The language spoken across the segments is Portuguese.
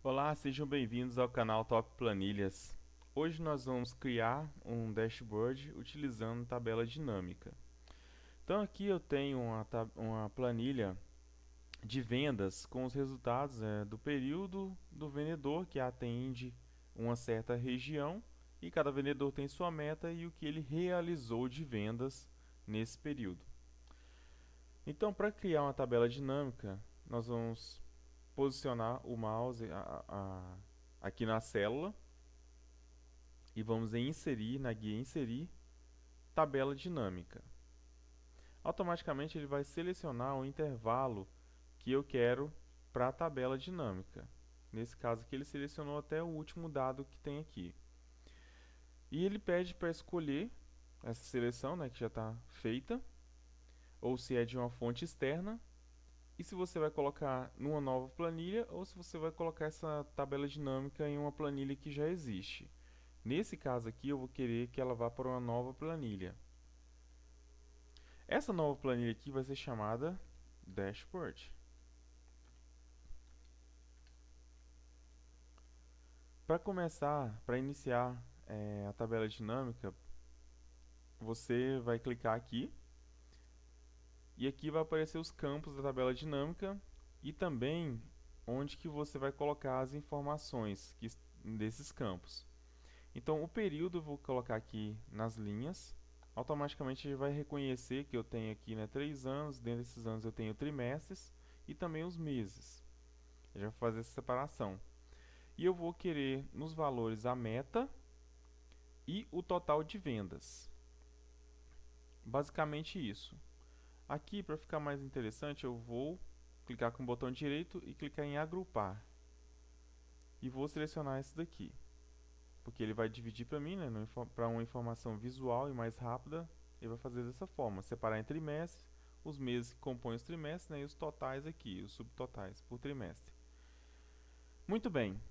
Olá, sejam bem-vindos ao canal Top Planilhas. Hoje nós vamos criar um dashboard utilizando tabela dinâmica. Então aqui eu tenho uma planilha de vendas com os resultados do período do vendedor que atende uma certa região e cada vendedor tem sua meta e o que ele realizou de vendas nesse período. Então, para criar uma tabela dinâmica, nós vamos posicionar o mouse aqui na célula e vamos em inserir, na guia inserir, tabela dinâmica. Automaticamente ele vai selecionar o intervalo que eu quero para a tabela dinâmica. Nesse caso aqui ele selecionou até o último dado que tem aqui. E ele pede para escolher essa seleção, né, que já está feita, ou se é de uma fonte externa, e se você vai colocar numa nova planilha ou se você vai colocar essa tabela dinâmica em uma planilha que já existe. Nesse caso aqui eu vou querer que ela vá para uma nova planilha. Essa nova planilha aqui vai ser chamada Dashboard. Para começar, para iniciar a tabela dinâmica, você vai clicar aqui e aqui vai aparecer os campos da tabela dinâmica e também onde que você vai colocar as informações desses campos. Então o período eu vou colocar aqui nas linhas. Automaticamente ele vai reconhecer que eu tenho aqui 3 anos, dentro desses anos eu tenho trimestres e também os meses. Eu já vou fazer essa separação. E eu vou querer nos valores a meta e o total de vendas. Basicamente isso. Aqui, para ficar mais interessante, eu vou clicar com o botão direito e clicar em agrupar. E vou selecionar esse daqui, porque ele vai dividir para mim, né, para uma informação visual e mais rápida. Ele vai fazer dessa forma, separar em trimestres, os meses que compõem os trimestres, né, e os totais aqui, os subtotais por trimestre. Muito bem.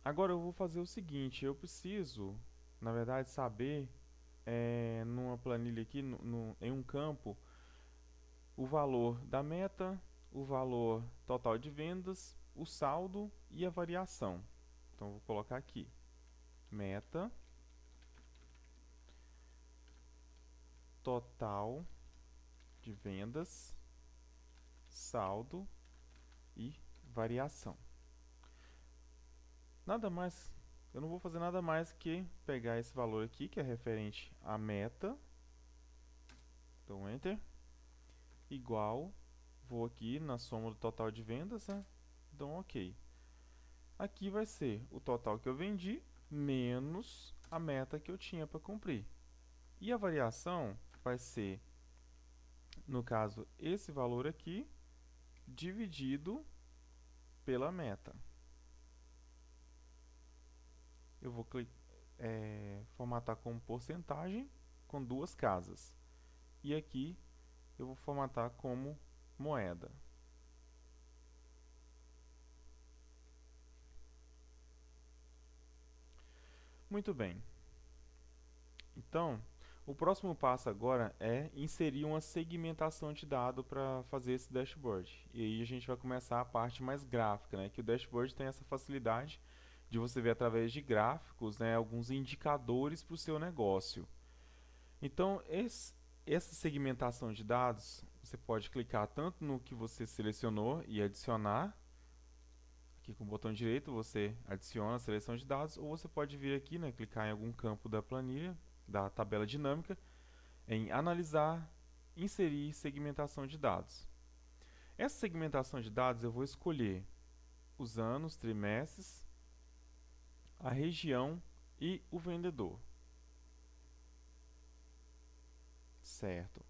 Agora eu vou fazer o seguinte, eu preciso, na verdade, saber numa planilha aqui, em um campo, o valor da meta, o valor total de vendas, o saldo e a variação. Então eu vou colocar aqui, meta, total de vendas, saldo e variação. Nada mais, eu não vou fazer nada mais que pegar esse valor aqui, que é referente à meta, então Enter, igual, vou aqui na soma do total de vendas, né? Então ok. Aqui vai ser o total que eu vendi, menos a meta que eu tinha para cumprir. E a variação vai ser, no caso, esse valor aqui, dividido pela meta. Eu vou formatar como porcentagem com duas casas. E aqui eu vou formatar como moeda. Muito bem. Então, o próximo passo agora é inserir uma segmentação de dado para fazer esse dashboard. E aí a gente vai começar a parte mais gráfica, né? Que o dashboard tem essa facilidade de você ver através de gráficos, né, alguns indicadores para o seu negócio. Então, essa segmentação de dados, você pode clicar tanto no que você selecionou e adicionar. Aqui com o botão direito você adiciona a seleção de dados, ou você pode vir aqui, né, clicar em algum campo da planilha, da tabela dinâmica, em analisar, inserir segmentação de dados. Essa segmentação de dados eu vou escolher os anos, trimestres, a região e o vendedor. Certo.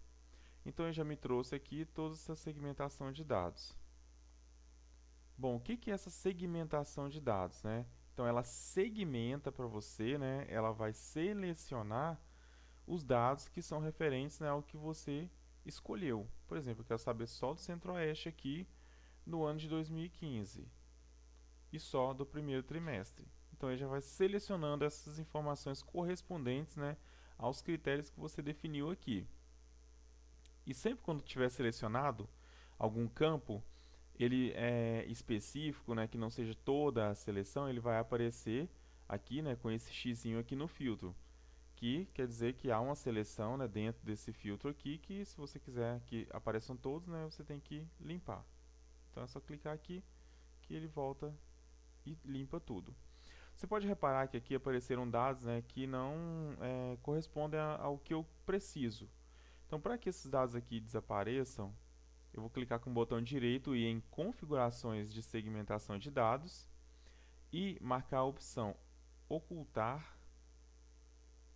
Então ele já me trouxe aqui toda essa segmentação de dados. Bom, o que é essa segmentação de dados, né? Então ela segmenta para você, né? Ela vai selecionar os dados que são referentes, né, ao que você escolheu. Por exemplo, eu quero saber só do Centro-Oeste aqui no ano de 2015 e só do primeiro trimestre. Então ele já vai selecionando essas informações correspondentes, né, aos critérios que você definiu aqui. E sempre quando tiver selecionado algum campo, ele é específico, né, que não seja toda a seleção, ele vai aparecer aqui, né, com esse xizinho aqui no filtro, que quer dizer que há uma seleção, né, dentro desse filtro aqui, que se você quiser que apareçam todos, né, você tem que limpar. Então é só clicar aqui que ele volta e limpa tudo. Você pode reparar que aqui apareceram dados, né, que não correspondem ao que eu preciso. Então, para que esses dados aqui desapareçam, eu vou clicar com o botão direito e em configurações de segmentação de dados e marcar a opção ocultar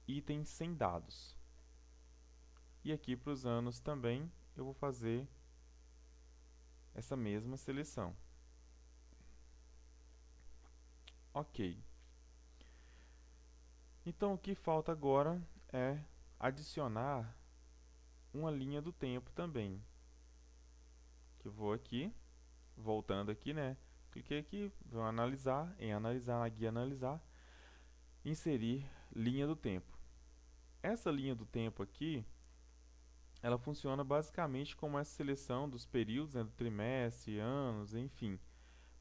itens sem dados. E aqui para os anos também eu vou fazer essa mesma seleção. Ok. Então o que falta agora é adicionar uma linha do tempo também. Que eu vou aqui, voltando aqui, né? Cliquei aqui, vou analisar, em analisar, na guia analisar, inserir linha do tempo. Essa linha do tempo aqui, ela funciona basicamente como essa seleção dos períodos, né, do trimestre, anos, enfim.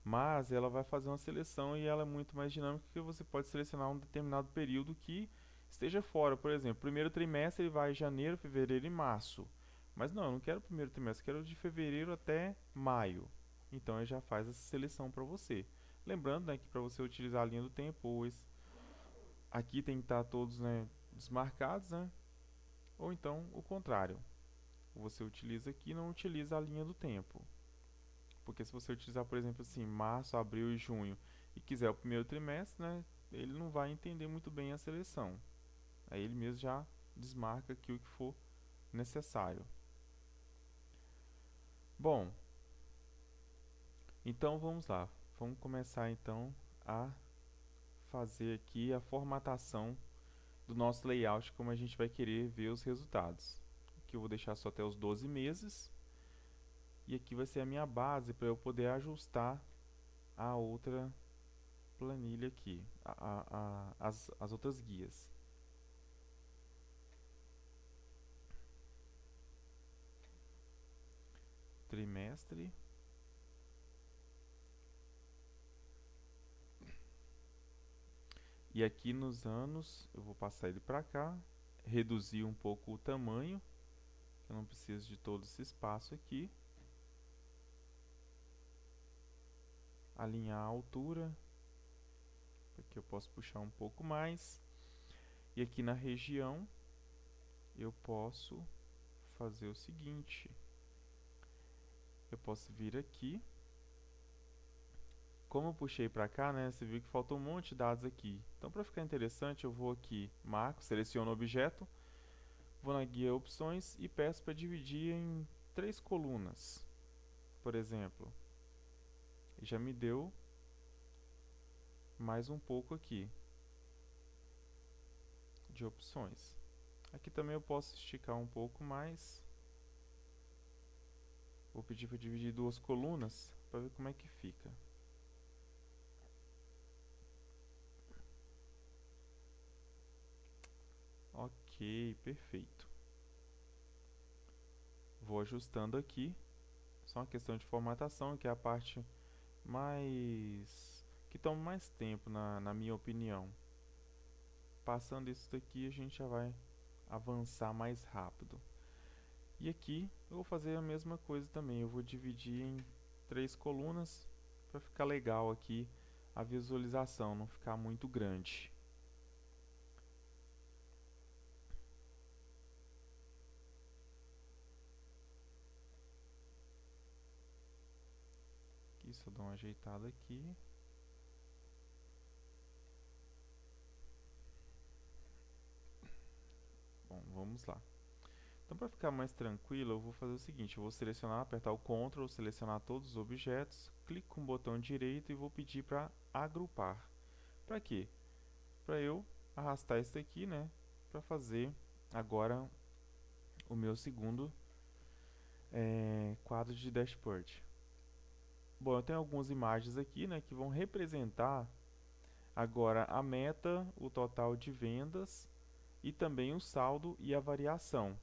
Mas ela vai fazer uma seleção e ela é muito mais dinâmica, porque você pode selecionar um determinado período que esteja fora. Por exemplo, primeiro trimestre ele vai janeiro, fevereiro e março. Mas não, eu não quero o primeiro trimestre, eu quero de fevereiro até maio. Então ele já faz essa seleção para você. Lembrando, né, que para você utilizar a linha do tempo, aqui tem que estar todos, né, desmarcados, né? Ou então o contrário. Você utiliza aqui e não utiliza a linha do tempo. Porque se você utilizar, por exemplo, assim, março, abril e junho e quiser o primeiro trimestre, né, ele não vai entender muito bem a seleção. Aí ele mesmo já desmarca aqui o que for necessário. Bom, então vamos lá. Vamos começar então a fazer aqui a formatação do nosso layout, como a gente vai querer ver os resultados. Aqui eu vou deixar só até os 12 meses. E aqui vai ser a minha base para eu poder ajustar a outra planilha aqui, as outras guias. Trimestre. E aqui nos anos, eu vou passar ele para cá, reduzir um pouco o tamanho, eu não preciso de todo esse espaço aqui. Alinhar a altura, aqui eu posso puxar um pouco mais. E aqui na região, eu posso fazer o seguinte, eu posso vir aqui. Como eu puxei para cá, né, você viu que faltou um monte de dados aqui. Então, para ficar interessante, eu vou aqui, marco, seleciono o objeto, vou na guia opções e peço para dividir em 3 colunas, por exemplo. E já me deu mais um pouco aqui de opções. Aqui também eu posso esticar um pouco mais. Vou pedir para dividir 2 colunas para ver como é que fica. Ok, perfeito. Vou ajustando aqui. Só uma questão de formatação, que é a parte que toma mais tempo, na minha opinião. Passando isso daqui, a gente já vai avançar mais rápido. E aqui eu vou fazer a mesma coisa também. Eu vou dividir em 3 colunas para ficar legal aqui a visualização, não ficar muito grande. Aqui só dou uma ajeitada aqui. Bom, vamos lá. Então, para ficar mais tranquilo, eu vou fazer o seguinte, eu vou selecionar, apertar o Ctrl, selecionar todos os objetos, clico com o botão direito e vou pedir para agrupar. Para quê? Para eu arrastar isso aqui, né, para fazer agora o meu segundo quadro de dashboard. Bom, eu tenho algumas imagens aqui, né, que vão representar agora a meta, o total de vendas e também o saldo e a variação,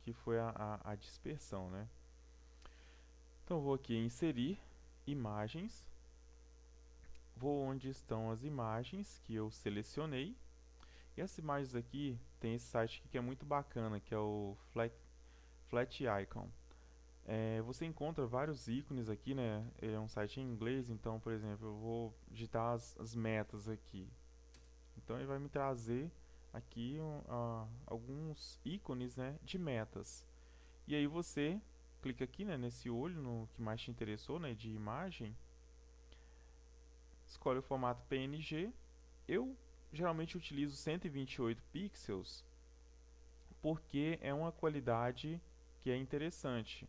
que foi a dispersão, né? Então eu vou aqui em inserir imagens, vou onde estão as imagens que eu selecionei. E essas imagens aqui, tem esse site aqui que é muito bacana, que é o Flat Icon. Você encontra vários ícones aqui, né? Ele é um site em inglês, então, por exemplo, eu vou digitar as metas aqui. Então ele vai me trazer aqui alguns ícones, né, de metas. E aí você clica aqui, né, nesse olho, no que mais te interessou, né, de imagem. Escolhe o formato PNG. Eu geralmente utilizo 128 pixels porque é uma qualidade que é interessante.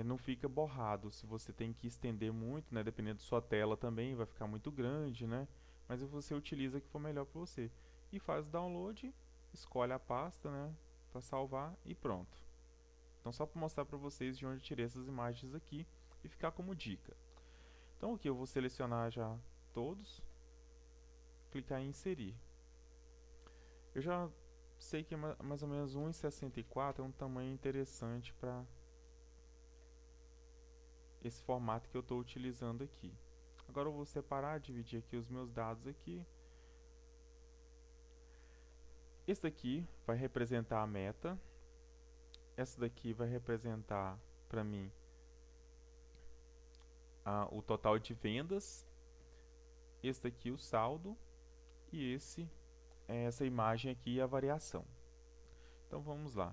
Não fica borrado. Se você tem que estender muito, né, dependendo da sua tela também, vai ficar muito grande, né? Mas você utiliza o que for melhor para você. E faz o download, escolhe a pasta, né, para salvar e pronto. Então só para mostrar para vocês de onde eu tirei essas imagens aqui e ficar como dica. Então aqui eu vou selecionar já todos, clicar em inserir. Eu já sei que mais ou menos 1,64 é um tamanho interessante para esse formato que eu estou utilizando aqui. Agora eu vou separar, dividir aqui os meus dados aqui. Esse daqui vai representar a meta. Essa daqui vai representar para mim o total de vendas. Esse daqui o saldo. E essa imagem aqui a variação. Então vamos lá.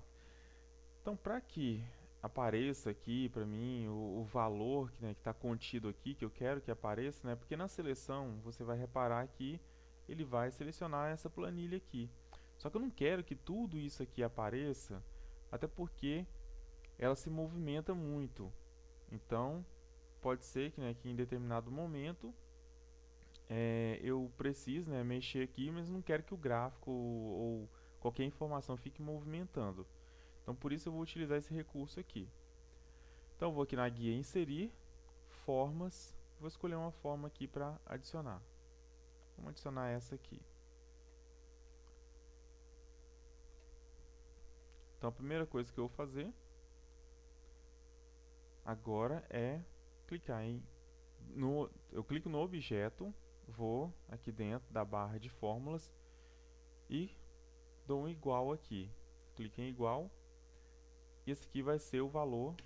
Então para que apareça aqui para mim o valor que está contido aqui, que eu quero que apareça, né? Porque na seleção você vai reparar que ele vai selecionar essa planilha aqui. Só que eu não quero que tudo isso aqui apareça, até porque ela se movimenta muito. Então pode ser que, né, que em determinado momento eu precise, né, mexer aqui, mas não quero que o gráfico ou qualquer informação fique movimentando. Então por isso eu vou utilizar esse recurso aqui. Então eu vou aqui na guia inserir, formas, vou escolher uma forma aqui para adicionar. Vamos adicionar essa aqui. Então a primeira coisa que eu vou fazer agora é clicar eu clico no objeto, vou aqui dentro da barra de fórmulas e dou um igual aqui. Clique em igual. E esse aqui vai ser o valor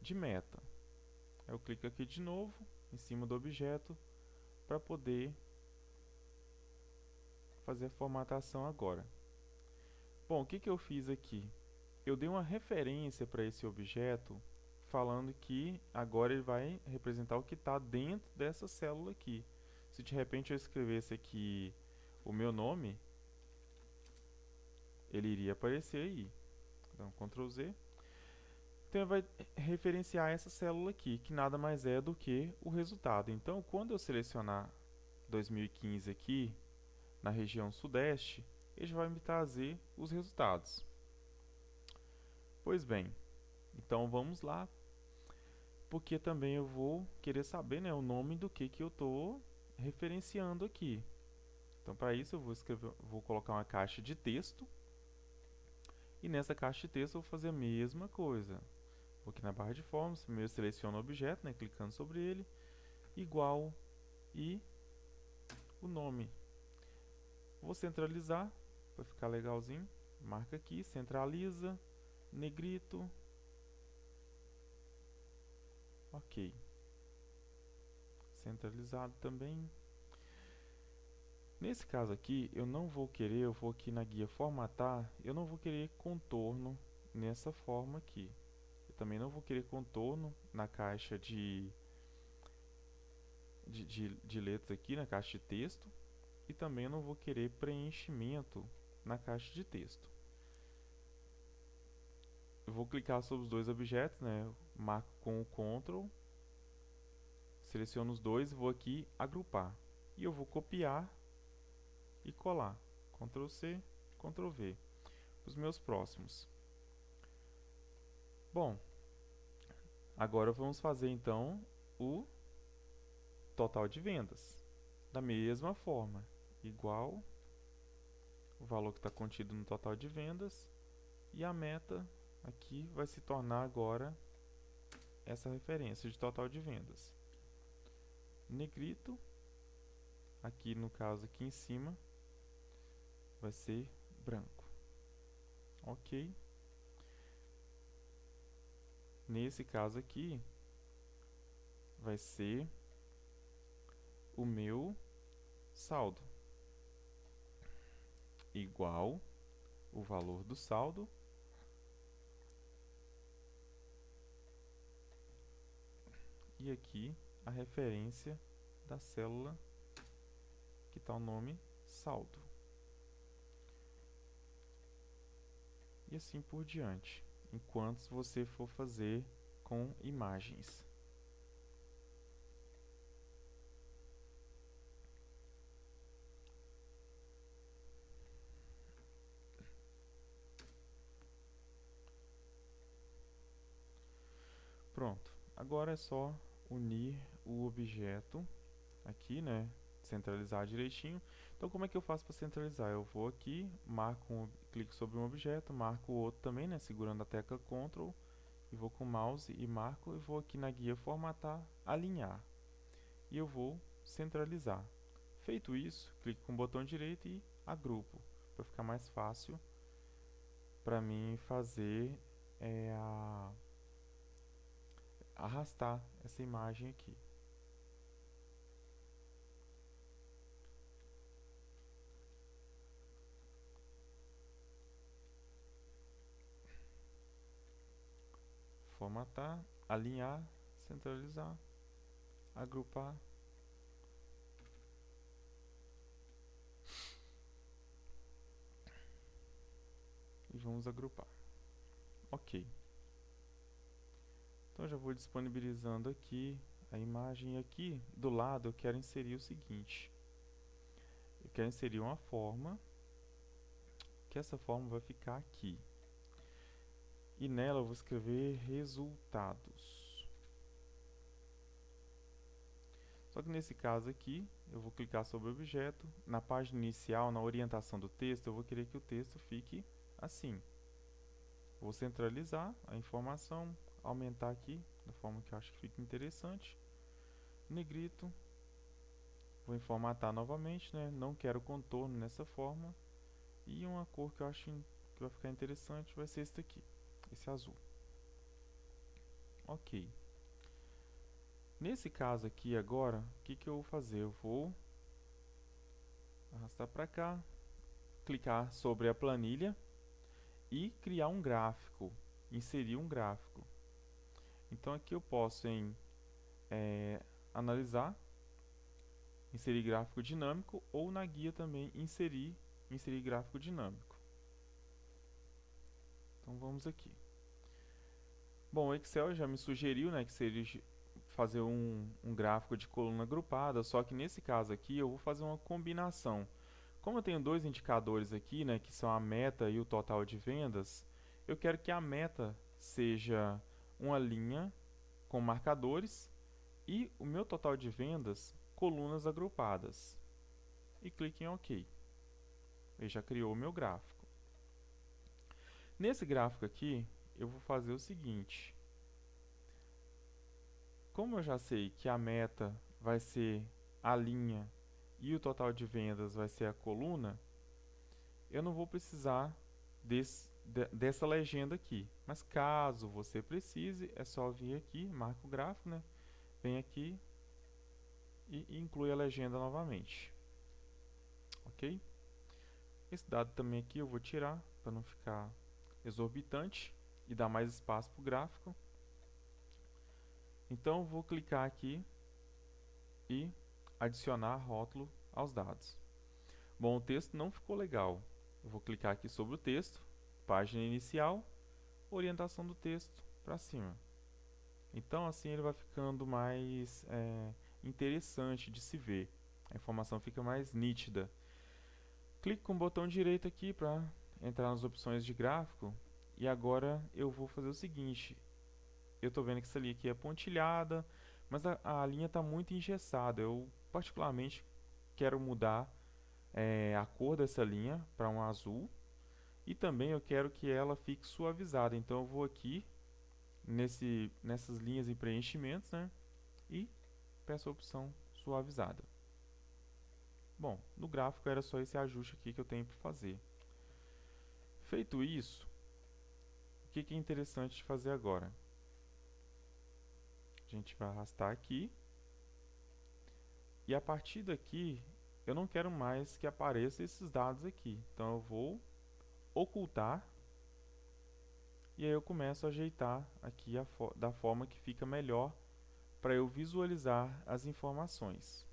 de meta. Eu clico aqui de novo, em cima do objeto, para poder fazer a formatação agora. Bom, o que eu fiz aqui? Eu dei uma referência para esse objeto, falando que agora ele vai representar o que está dentro dessa célula aqui. Se de repente eu escrevesse aqui o meu nome, ele iria aparecer aí. Então, Ctrl Z. Então ele vai referenciar essa célula aqui, que nada mais é do que o resultado. Então, quando eu selecionar 2015 aqui, na região sudeste, ele já vai me trazer os resultados. Pois bem, então vamos lá, porque também eu vou querer saber, né, o nome do que eu estou referenciando aqui. Então, para isso, vou colocar uma caixa de texto, e nessa caixa de texto eu vou fazer a mesma coisa. Vou aqui na barra de formas, primeiro seleciono o objeto, né, clicando sobre ele, igual e o nome. Vou centralizar, para ficar legalzinho. Marca aqui, centraliza, negrito. Ok. Centralizado também. Nesse caso aqui, eu não vou querer, eu vou aqui na guia formatar, eu não vou querer contorno nessa forma aqui. Eu também não vou querer contorno na caixa de letras aqui, na caixa de texto. E também não vou querer preenchimento na caixa de texto. Eu vou clicar sobre os dois objetos, né? Marco com o Ctrl, seleciono os dois e vou aqui agrupar. E eu vou copiar e colar. Ctrl C, Ctrl V. Os meus próximos. Bom, agora vamos fazer então o total de vendas. Da mesma forma, igual o valor que está contido no total de vendas e a meta aqui vai se tornar agora essa referência de total de vendas. negrito. Aqui no caso aqui em cima vai ser branco. Ok. Nesse caso aqui vai ser o meu saldo igual o valor do saldo e aqui a referência da célula que está o nome saldo. E assim por diante, enquanto você for fazer com imagens. Pronto, agora é só unir o objeto aqui, né? Centralizar direitinho. Então, como é que eu faço para centralizar? Eu vou aqui, clico sobre um objeto, marco o outro também, né? Segurando a tecla Ctrl, e vou com o mouse e marco, e vou aqui na guia formatar, alinhar. E eu vou centralizar. Feito isso, clico com o botão direito e agrupo, para ficar mais fácil para mim fazer arrastar essa imagem aqui. Formatar, alinhar, centralizar, agrupar. E vamos agrupar. Ok. Então já vou disponibilizando aqui a imagem. Aqui do lado eu quero inserir o seguinte. Eu quero inserir uma forma, que essa forma vai ficar aqui. E nela eu vou escrever resultados. Só que nesse caso aqui, eu vou clicar sobre o objeto. Na página inicial, na orientação do texto, eu vou querer que o texto fique assim. Vou centralizar a informação, aumentar aqui, da forma que eu acho que fica interessante. Negrito. Vou formatar novamente, né? Não quero contorno nessa forma. E uma cor que eu acho que vai ficar interessante vai ser esse daqui, esse azul. Ok. Nesse caso aqui agora, o que eu vou fazer? Eu vou arrastar para cá, clicar sobre a planilha e criar um gráfico, inserir um gráfico. Então aqui eu posso analisar, inserir gráfico dinâmico, ou na guia também inserir gráfico dinâmico. Então vamos aqui. Bom, o Excel já me sugeriu, né, que seria fazer um gráfico de coluna agrupada, só que nesse caso aqui eu vou fazer uma combinação. Como eu tenho dois indicadores aqui, né, que são a meta e o total de vendas, eu quero que a meta seja uma linha com marcadores e o meu total de vendas, colunas agrupadas. E clique em OK. Ele já criou o meu gráfico. Nesse gráfico aqui, eu vou fazer o seguinte. Como eu já sei que a meta vai ser a linha e o total de vendas vai ser a coluna, eu não vou precisar dessa legenda aqui. Mas caso você precise, é só vir aqui, marca o gráfico, né? Vem aqui e inclui a legenda novamente. Ok? Esse dado também aqui eu vou tirar para não ficar exorbitante e dar mais espaço para o gráfico. Então eu vou clicar aqui e adicionar rótulo aos dados. Bom, o texto não ficou legal. Eu vou clicar aqui sobre o texto, página inicial, orientação do texto para cima. Então assim ele vai ficando mais interessante de se ver. A informação fica mais nítida. Clique com o botão direito aqui para entrar nas opções de gráfico. E agora eu vou fazer o seguinte. Eu estou vendo que essa linha aqui é pontilhada, mas a linha está muito engessada. Eu particularmente quero mudar a cor dessa linha para um azul. E também eu quero que ela fique suavizada. Então eu vou aqui nessas linhas e preenchimentos, né? E peço a opção suavizada. Bom, no gráfico era só esse ajuste aqui que eu tenho para fazer. Feito isso, o que é interessante de fazer agora? A gente vai arrastar aqui. E a partir daqui, eu não quero mais que apareçam esses dados aqui. Então eu vou ocultar. E aí eu começo a ajeitar aqui da forma que fica melhor para eu visualizar as informações.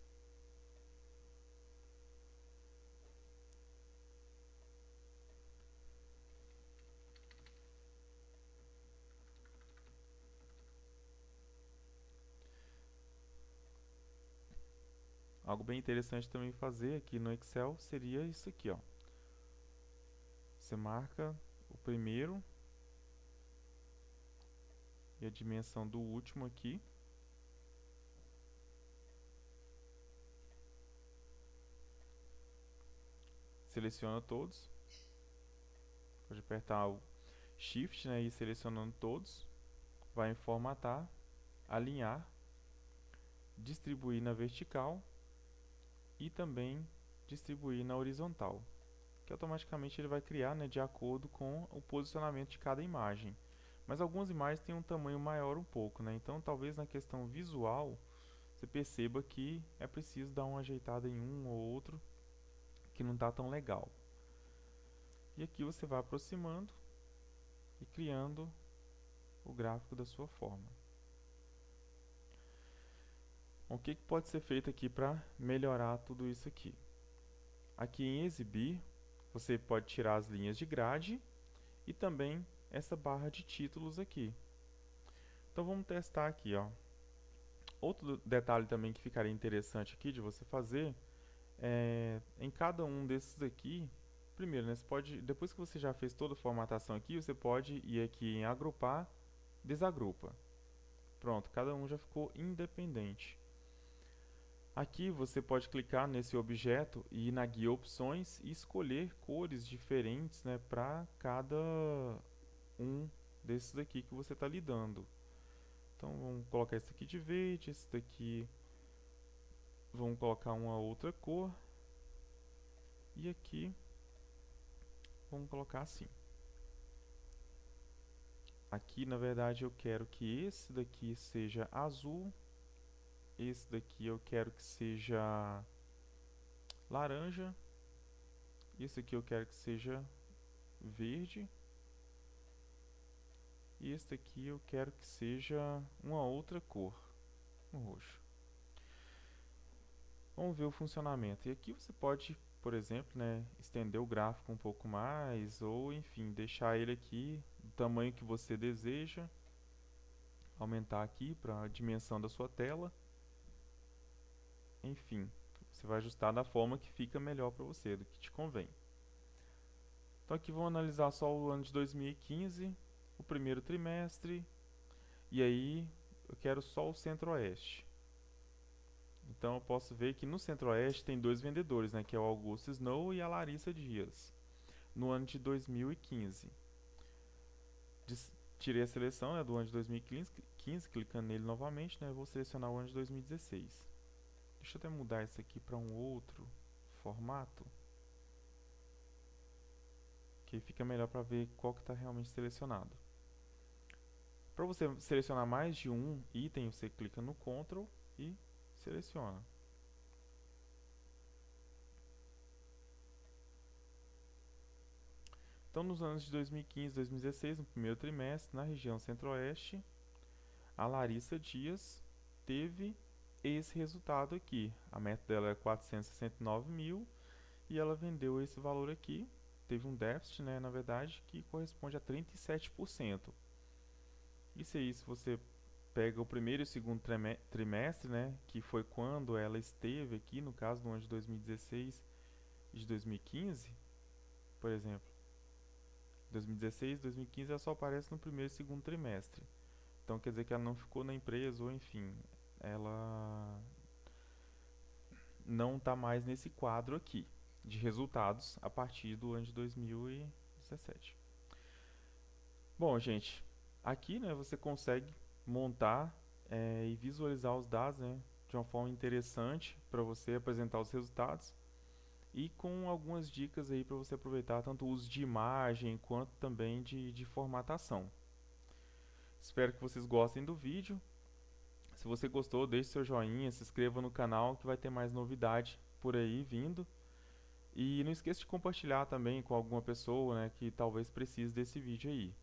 Algo bem interessante também fazer aqui no Excel seria isso aqui, ó. Você marca o primeiro e a dimensão do último aqui. Seleciona todos. Pode apertar o Shift, né, e ir selecionando todos. Vai em formatar, alinhar, distribuir na vertical e também distribuir na horizontal, que automaticamente ele vai criar, né, de acordo com o posicionamento de cada imagem. Mas algumas imagens têm um tamanho maior um pouco, né? Então talvez na questão visual você perceba que é preciso dar uma ajeitada em um ou outro que não está tão legal. E aqui você vai aproximando e criando o gráfico da sua forma. O que pode ser feito aqui para melhorar tudo isso aqui? Aqui em exibir, você pode tirar as linhas de grade e também essa barra de títulos aqui. Então vamos testar aqui, ó. Outro detalhe também que ficaria interessante aqui de você fazer é em cada um desses aqui. Primeiro, né, você pode, depois que você já fez toda a formatação aqui, você pode ir aqui em agrupar, desagrupa. Pronto, cada um já ficou independente. Aqui você pode clicar nesse objeto e ir na guia opções e escolher cores diferentes, né, para cada um desses aqui que você está lidando. Então vamos colocar esse aqui de verde, esse daqui vamos colocar uma outra cor e aqui vamos colocar assim. Aqui na verdade eu quero que esse daqui seja azul, esse daqui eu quero que seja laranja, esse aqui eu quero que seja verde e esse aqui eu quero que seja uma outra cor, um roxo. Vamos ver o funcionamento. E aqui você pode, por exemplo, né, estender o gráfico um pouco mais ou, enfim, deixar ele aqui do tamanho que você deseja. Aumentar aqui para a dimensão da sua tela. Enfim, você vai ajustar da forma que fica melhor para você, do que te convém. Então aqui vamos analisar só o ano de 2015, o primeiro trimestre, e aí eu quero só o Centro-Oeste. Então eu posso ver que no Centro-Oeste tem dois vendedores, né, que é o Augusto Snow e a Larissa Dias, no ano de 2015. Tirei a seleção, né, do ano de 2015, clicando nele novamente, né, eu vou selecionar o ano de 2016. Deixa eu até mudar isso aqui para um outro formato, que fica melhor para ver qual que está realmente selecionado. Para você selecionar mais de um item, você clica no Ctrl e seleciona. Então, nos anos de 2015 e 2016, no primeiro trimestre, na região Centro-Oeste, a Larissa Dias teve esse resultado aqui. A meta dela é 469 mil e ela vendeu esse valor aqui. Teve um déficit, né, na verdade, que corresponde a 37%. Isso aí, se você pega o primeiro e o segundo trimestre, né, que foi quando ela esteve aqui, no caso do ano de 2016 e de 2015, por exemplo. 2016 e 2015 ela só aparece no primeiro e segundo trimestre. Então quer dizer que ela não ficou na empresa ou enfim, ela não está mais nesse quadro aqui de resultados a partir do ano de 2017. Bom, gente, aqui, né, você consegue montar e visualizar os dados, né, de uma forma interessante para você apresentar os resultados e com algumas dicas aí para você aproveitar tanto o uso de imagem quanto também de formatação. Espero que vocês gostem do vídeo. Se você gostou, deixe seu joinha, se inscreva no canal que vai ter mais novidade por aí vindo. E não esqueça de compartilhar também com alguma pessoa, né, que talvez precise desse vídeo aí.